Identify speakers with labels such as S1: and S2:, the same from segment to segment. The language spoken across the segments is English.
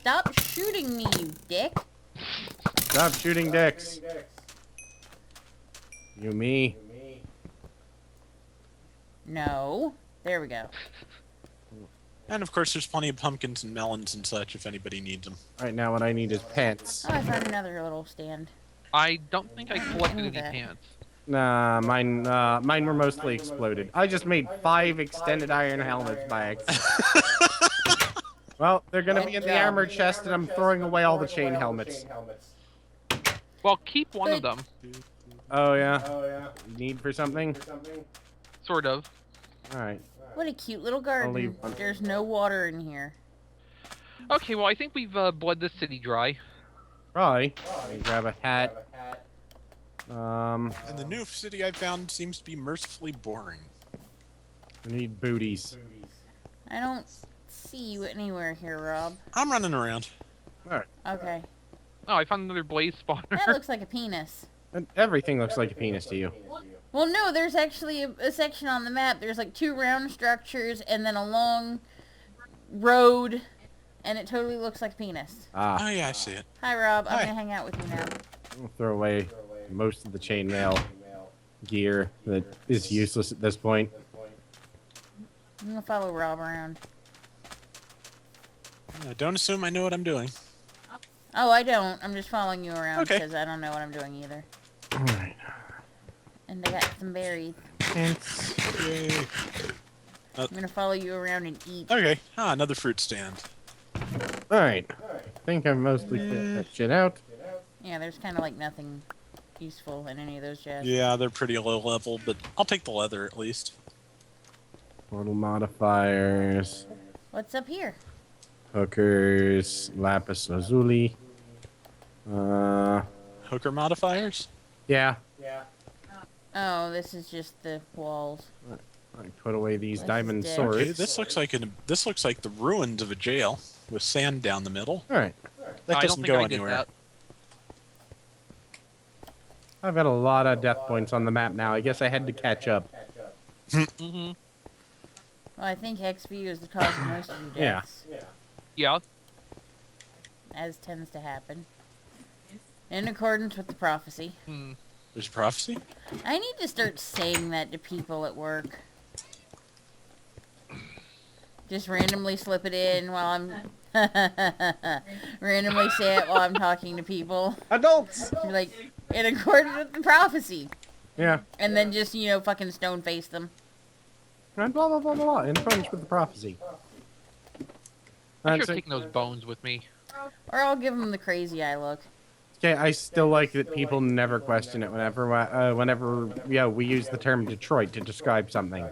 S1: Stop shooting me, you dick.
S2: Stop shooting dicks. You me?
S1: No. There we go.
S3: And of course, there's plenty of pumpkins and melons and such if anybody needs them.
S2: Right now, what I need is pants.
S1: Oh, I found another little stand.
S4: I don't think I collected any pants.
S2: Nah, mine were mostly exploded. I just made 5 extended iron helmets by accident. Well, they're gonna be in the armor chest, and I'm throwing away all the chain helmets.
S4: Well, keep one of them.
S2: Oh yeah? Need for something?
S4: Sort of.
S2: Alright.
S1: What a cute little garden. There's no water in here.
S4: Okay, well, I think we've bled this city dry.
S2: Probably. Let me grab a hat.
S3: And the new city I found seems to be mercifully boring.
S2: I need booties.
S1: I don't see you anywhere here, Rob.
S3: I'm running around.
S2: Alright.
S1: Okay.
S4: Oh, I found another blaze spawner.
S1: That looks like a penis.
S2: And everything looks like a penis to you.
S1: Well, no, there's actually a section on the map. There's like 2 round structures and then a long road, and it totally looks like a penis.
S3: Oh yeah, I see it.
S1: Hi, Rob. I'm
S3: Hi.
S1: gonna hang out with you now.
S2: I'll throw away most of the chainmail gear that is useless at this point.
S1: I'm gonna follow Rob around.
S3: Don't assume I know what I'm doing.
S1: Oh, I don't. I'm just following you around
S3: Okay.
S1: because I don't know what I'm doing either.
S2: Alright.
S1: And I got some berries.
S2: Pants.
S3: Yay.
S1: I'm gonna follow you around and eat.
S3: Okay. Ah, another fruit stand.
S2: Alright. I think I've mostly figured that shit out.
S1: Yeah, there's kind of like nothing useful in any of those chests.
S3: Yeah, they're pretty low level, but I'll take the leather at least.
S2: Portal modifiers.
S1: What's up here?
S2: Hookers. Lapis lazuli.
S3: Hooker modifiers?
S2: Yeah.
S1: Oh, this is just the walls.
S2: I put away these
S1: This is
S2: diamond
S1: dead.
S2: swords.
S3: Okay, this looks like the ruins of a jail with sand down the middle.
S2: Alright.
S3: That
S4: I don't
S3: doesn't
S4: think
S3: go
S4: I did
S3: anywhere.
S4: that.
S2: I've got a lot of death points on the map now. I guess I had to catch up.
S4: Mm-hmm.
S1: Well, I think ExVee is the cause of most of your
S2: Yeah.
S1: deaths.
S4: Yeah.
S1: As tends to happen. In accordance with the prophecy.
S4: Hmm.
S3: There's a prophecy?
S1: I need to start saying that to people at work. Just randomly slip it in while I'm... randomly say it while I'm talking to people.
S2: Adults!
S1: Be like, in accordance with the prophecy.
S2: Yeah.
S1: And then just, you know, fucking stone face them.
S2: And blah, blah, blah, blah, blah. In accordance with the prophecy.
S4: I should
S2: That's
S4: have
S2: it.
S4: taken those bones with me.
S1: Or I'll give them the crazy eye look.
S2: Okay, I still like that people never question it whenever we use the term Detroit to describe something.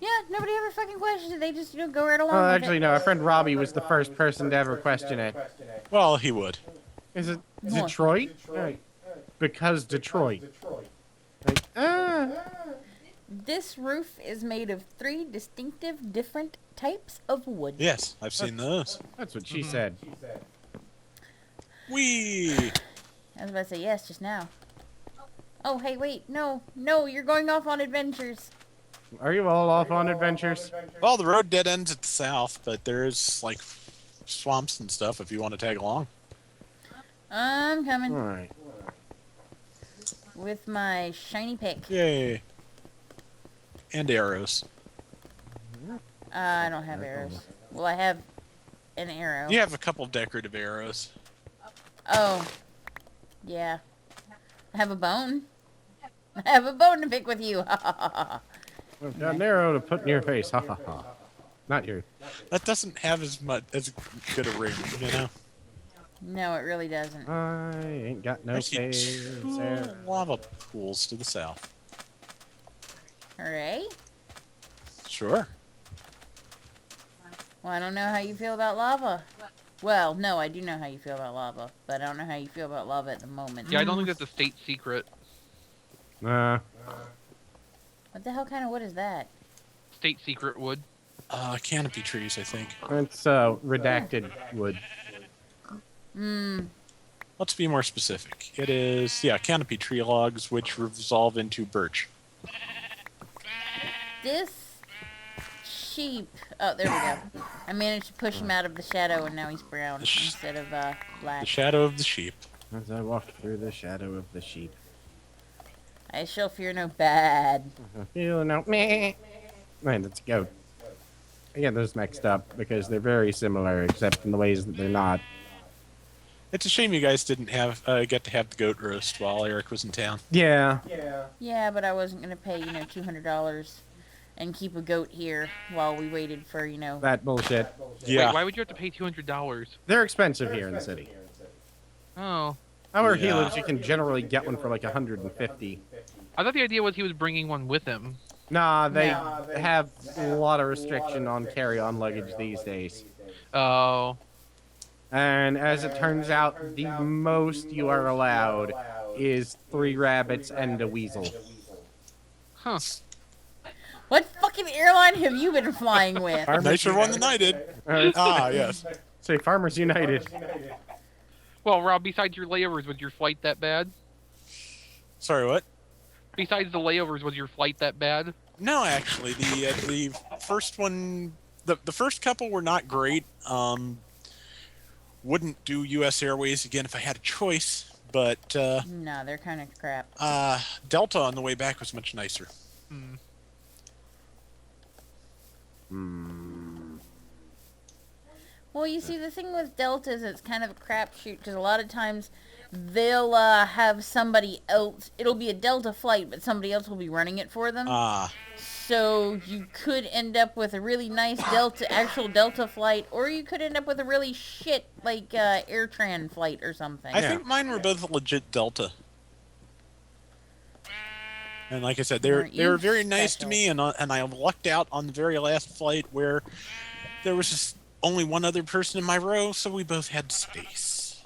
S1: Yeah, nobody ever fucking questions it. They just, you know, go right along
S2: Well,
S1: with
S2: actually,
S1: it.
S2: no. Our friend Robbie was the first person to ever question it.
S3: Well, he would.
S2: Is it
S1: What?
S2: Detroit? Right. Because Detroit. Like,
S1: This roof is made of 3 distinctive different types of wood.
S3: Yes, I've seen those.
S2: that's what she said.
S3: Whee!
S1: I was about to say yes just now. Oh, hey, wait. No, no, you're going off on adventures.
S2: Are you all off on adventures?
S3: Well, the road dead ends at the south, but there's like swamps and stuff if you want to tag along.
S1: I'm coming
S2: Alright.
S1: with my shiny pick.
S3: Yay! And arrows.
S1: I don't have arrows. Well, I have an arrow.
S3: You have a couple decorative arrows.
S1: Oh. Yeah. I have a bone. I have a bone to pick with you.
S2: I've got an arrow to put in your face. Ha ha ha. Not your.
S3: That doesn't have as good a ring, you know.
S1: No, it really doesn't.
S2: I ain't got no
S3: I see
S2: face.
S3: 2 lava pools to the south.
S1: Hooray.
S3: Sure.
S1: Well, I don't know how you feel about lava. Well, no, I do know how you feel about lava, but I don't know how you feel about lava at the moment.
S4: Yeah, I don't think that's a state secret.
S2: Nah.
S1: What the hell kind of wood is that?
S4: State secret wood.
S3: Canopy trees, I think.
S2: It's redacted wood.
S3: Let's be more specific. It is, yeah, canopy tree logs, which resolve into birch.
S1: This sheep. Oh, there we go. I managed to push him out of the shadow, and now he's brown instead of black.
S3: The shadow of the sheep.
S2: As I walk through the shadow of the sheep.
S1: I shall fear no bad.
S2: Feel no meh. Right, that's a goat. I get those mixed up because they're very similar, except in the ways that they're not.
S3: It's a shame you guys didn't have get to have the goat roast while Eric was in town.
S2: Yeah.
S1: Yeah, but I wasn't gonna pay, $200 and keep a goat here while we waited for,
S2: That bullshit.
S3: Yeah.
S4: Wait, why would you have to pay $200?
S2: They're expensive here in the city.
S4: Oh.
S2: Where he
S3: Yeah.
S2: lives, you can generally get one for like 150.
S4: I thought the idea was he was bringing one with him.
S2: Nah, they
S1: No.
S2: have a lot of restriction on carry-on luggage these days.
S4: Oh.
S2: And as it turns out, the most you are allowed is 3 rabbits and a weasel.
S4: Huh.
S1: What fucking airline have you been flying with?
S3: Nicer one than I did. Ah, yes.
S2: Say Farmers United.
S4: Well, Rob, besides your layovers, was your flight that bad?
S3: Sorry, what?
S4: Besides the layovers, was your flight that bad?
S3: No, actually, the first one, the first couple were not great. Wouldn't do U.S. Airways again if I had a choice, but
S1: No, they're kind of crap.
S3: Delta on the way back was much nicer.
S1: Well, you see, the thing with Delta is it's kind of a crapshoot because a lot of times they'll have somebody else. It'll be a Delta flight, but somebody else will be running it for them. So you could end up with a really nice actual Delta flight, or you could end up with a really shit like AirTran flight or something.
S3: I think mine were both legit Delta. And like I said, they were very nice to me, and I lucked out on the very last flight where there was just only one other person in my row, so we both had space.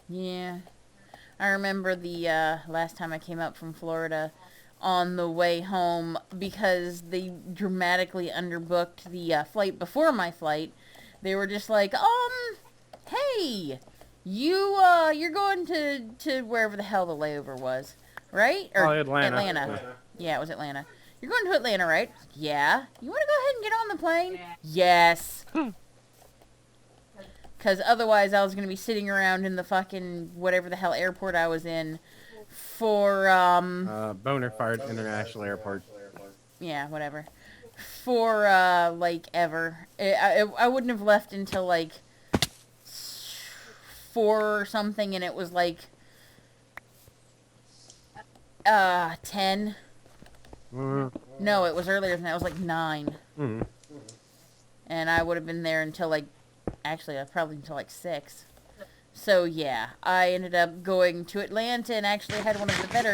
S1: Yeah. I remember the last time I came up from Florida on the way home because they dramatically underbooked the flight before my flight. They were just like, hey, you're going to wherever the hell the layover was, right? Or
S2: Atlanta.
S1: Yeah, it was Atlanta. You're going to Atlanta, right? Yeah. You want to go ahead and get on the plane? Yes. Because otherwise I was going to be sitting around in the fucking whatever the hell airport I was in for,
S2: Bonafide International Airport.
S1: yeah, whatever. For, like, ever. I wouldn't have left until, like, 4 or something, and it was, like, 10. No, it was earlier than that. It was, like, 9. And I would have been there until, like, actually, probably until, like, 6. So, yeah, I ended up going to Atlanta and actually had one of the better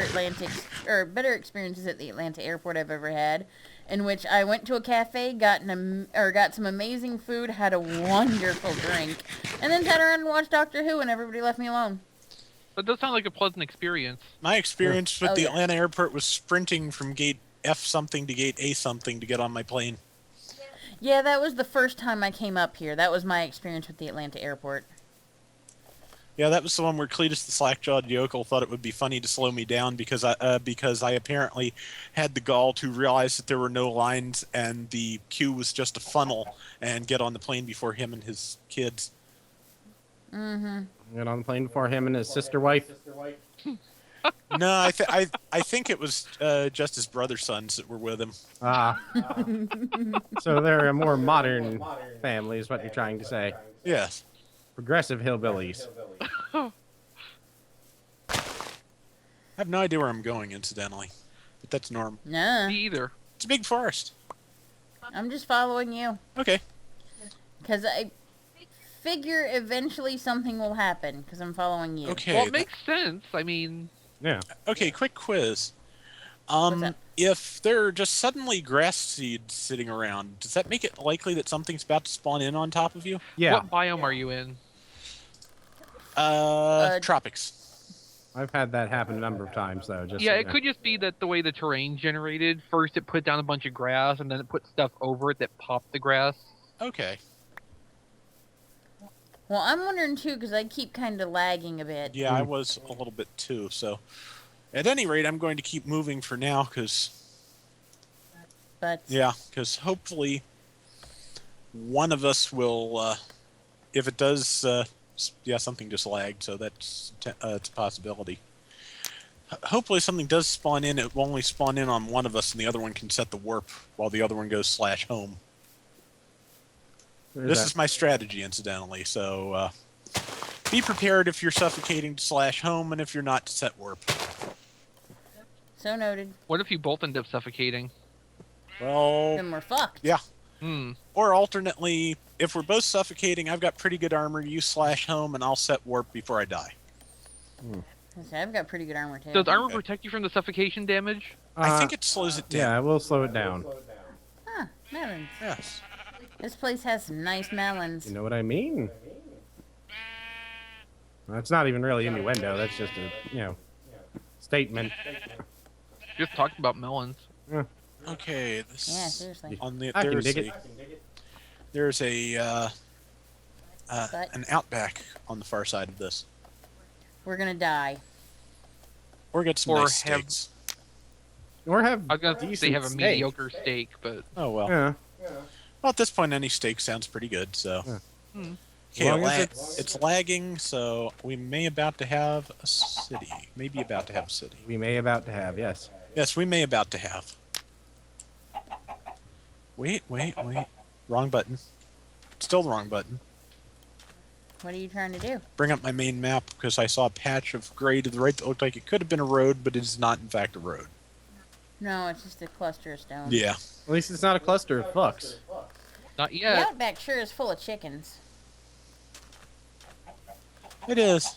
S1: experiences at the Atlanta airport I've ever had, in which I went to a cafe, got some amazing food, had a wonderful drink, and then sat around and watched Doctor Who, and everybody left me alone.
S4: That does sound like a pleasant experience.
S3: My experience with the
S1: yeah.
S3: Atlanta airport was sprinting from gate F something to gate A something to get on my plane.
S1: Yeah, that was the first time I came up here. That was my experience with the Atlanta airport.
S3: Yeah, that was the one where Cletus the slack-jawed yokel thought it would be funny to slow me down because I apparently had the gall to realize that there were no lines and the queue was just a funnel and get on the plane before him and his kids.
S1: Mm-hmm.
S2: Get on the plane before him and his sister wife.
S3: No, I think it was just his brother sons that were with him.
S2: So they're a more modern family, is what you're trying to say.
S3: Yes.
S2: Progressive hillbillies.
S3: I have no idea where I'm going, incidentally, but that's normal.
S1: Nah,
S4: Me either.
S3: It's a big forest.
S1: I'm just following you.
S3: Okay.
S1: Because I figure eventually something will happen, because I'm following you.
S3: Okay.
S4: Well, it makes sense. I mean,
S2: Yeah.
S3: Okay, quick quiz.
S1: What's that?
S3: If there are just suddenly grass seeds sitting around, does that make it likely that something's about to spawn in on top of you?
S2: Yeah.
S4: what biome are you in?
S3: Tropics.
S2: I've had that happen a number of times, though. Just
S4: Yeah,
S2: so
S4: it
S2: you know.
S4: could just be that the way the terrain generated. First, it put down a bunch of grass, and then it put stuff over it that popped the grass.
S3: Okay.
S1: Well, I'm wondering too, because I keep kind of lagging a bit.
S3: Yeah, I was a little bit too, so... At any rate, I'm going to keep moving for now, because...
S1: But
S3: Yeah, because hopefully one of us will, if it does, yeah, something just lagged, so that's it's a possibility. Hopefully something does spawn in, it will only spawn in on one of us and the other one can set the warp while the other one goes /home. This is my strategy, incidentally, so be prepared if you're suffocating to /home and if you're not to set warp.
S1: so noted.
S4: What if you both end up suffocating?
S3: Well,
S1: Then we're fucked.
S3: yeah.
S4: Hmm.
S3: Or alternately, if we're both suffocating, I've got pretty good armor, you /home and I'll set warp before I die.
S1: I've got pretty good armor too.
S4: Does armor protect you from the suffocation damage?
S3: I think it slows it down.
S2: Yeah, we'll slow it down.
S1: Huh, melons.
S3: Yes.
S1: This place has some nice melons.
S2: You know what I mean? That's not even really innuendo. That's just a, statement.
S4: Just talked about melons.
S3: Okay, this
S1: Yeah, seriously.
S3: on the
S2: I can dig it.
S3: there's a
S1: But
S3: an outback on the far side of this.
S1: we're gonna die.
S3: Or get some
S4: Or
S3: nice
S4: have-
S3: steaks.
S2: Or have
S4: I was gonna say
S2: decent
S4: have a
S2: steak.
S4: mediocre steak, but
S3: Oh well.
S2: Yeah.
S3: Well, at this point, any steak sounds pretty good. So.
S2: Yeah.
S3: Okay,
S2: As long as
S3: it's lagging, so we may about to have a city. Maybe about to have a city.
S2: We may about to have, yes.
S3: Yes, we may about to have. Wait. Wrong button. Still the wrong button.
S1: What are you trying to do?
S3: Bring up my main map because I saw a patch of gray to the right that looked like it could have been a road, but it is not in fact a road.
S1: No, it's just a cluster of stones.
S3: Yeah.
S2: At least it's not a cluster of fucks.
S4: not
S1: The
S4: yet.
S1: outback sure is full of chickens.
S3: It is.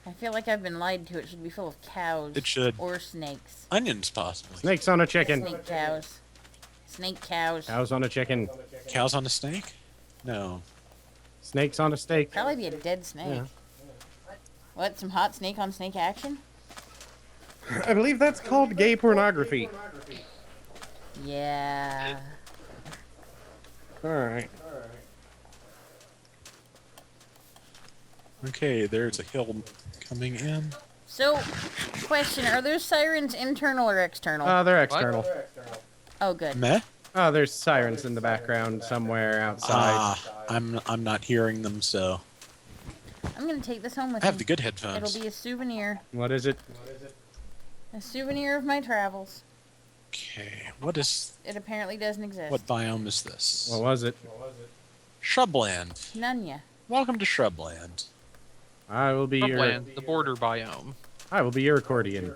S1: I feel like I've been lied to. It should be full of cows.
S3: It should.
S1: Or snakes.
S3: Onions, possibly.
S2: Snakes on a chicken.
S1: Snake cows. Snake cows.
S2: Cows on a chicken.
S3: Cows on a snake? No.
S2: Snakes on a steak.
S1: Probably be a dead snake.
S2: Yeah.
S1: What? Some hot snake on snake action?
S2: I believe that's called gay pornography.
S1: Yeah.
S2: Alright.
S3: Okay, there's a hill coming in.
S1: So, question: are those sirens internal or external?
S2: They're external.
S1: Oh, good.
S3: Meh?
S2: Oh, there's sirens in the background somewhere outside.
S3: I'm not hearing them, so
S1: I'm gonna take this home with
S3: I have
S1: me.
S3: the good headphones.
S1: It'll be a souvenir.
S2: What is it?
S1: A souvenir of my travels.
S3: Okay, what
S1: It apparently doesn't exist.
S3: biome is this?
S2: What was it?
S3: Shrubland.
S1: None ya.
S3: Welcome to Shrubland.
S2: I will be your.
S4: Upland, the border biome.
S2: I will be your accordion.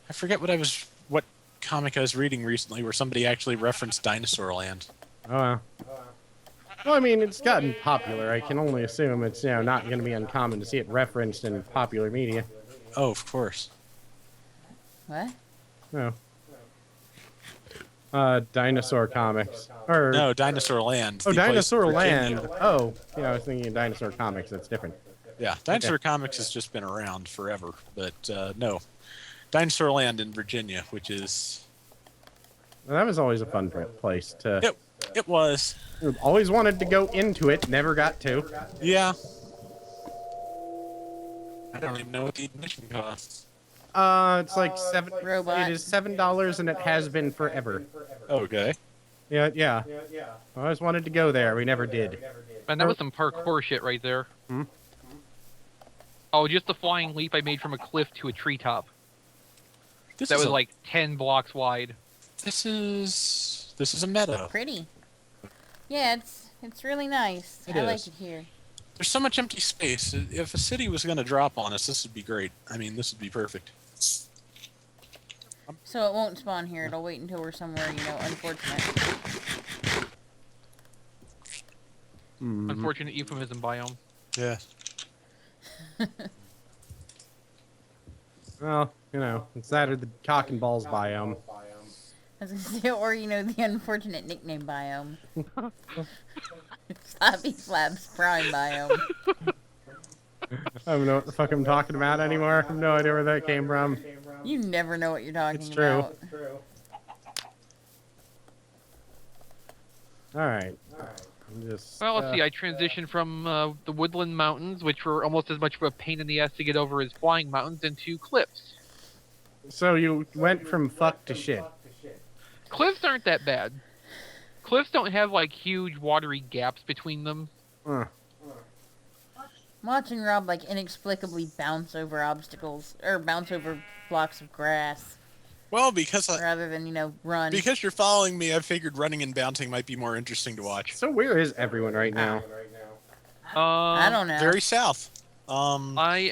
S3: I forget what comic I was reading recently where somebody actually referenced Dinosaur Land.
S2: Oh, well. Well, I mean, it's gotten popular. I can only assume it's not going to be uncommon to see it referenced in popular media.
S3: Oh, of course.
S1: What?
S2: No. Dinosaur comics. Or
S3: No, Dinosaur Land.
S2: oh,
S3: the place in
S2: Dinosaur
S3: Virginia.
S2: Land. Oh, yeah, I was thinking of Dinosaur Comics. That's different.
S3: Yeah, Dinosaur Comics has just been around forever, but no. Dinosaur Land in Virginia, which is...
S2: Well, that was always a fun place to.
S3: It was.
S2: Always wanted to go into it, never got to.
S3: Yeah. I don't even know what the admission costs.
S2: It's like seven.
S1: Robot.
S2: It is $7, and it has been forever.
S3: Okay.
S2: Yeah. I always wanted to go there. We never did.
S4: Man, that was some parkour shit right there.
S2: Hmm?
S4: Oh, just the flying leap I made from a cliff to a treetop.
S3: This
S4: That
S3: is
S4: was
S3: a,
S4: like 10 blocks wide.
S3: This is a meadow.
S1: Pretty. Yeah, it's really nice.
S3: It
S1: I like
S3: is.
S1: it here.
S3: There's so much empty space. If a city was going to drop on us, this would be great. I mean, this would be perfect.
S1: So it won't spawn here. It'll wait until we're somewhere, unfortunate.
S2: Mhm.
S4: Unfortunate euphemism biome.
S3: Yeah.
S2: Well, it's that or the cock and balls biome.
S1: I was gonna say, or the unfortunate nickname biome. Slappy Flab's prime biome.
S2: I don't know what the fuck I'm talking about anymore. I have no idea where that came from.
S1: You never know what you're talking
S2: It's true.
S1: about.
S2: Alright. Just,
S4: Well, let's see. I transitioned from the woodland mountains, which were almost as much of a pain in the ass to get over as flying mountains, into cliffs.
S2: So you went from fuck to shit.
S4: Cliffs aren't that bad. Cliffs don't have like huge watery gaps between them.
S1: Watching Rob like inexplicably bounce over obstacles or bounce over blocks of grass
S3: Well, because
S1: rather than run.
S3: because you're following me, I figured running and bouncing might be more interesting to watch.
S2: So where is everyone right now?
S1: I don't know.
S3: Very south.
S4: I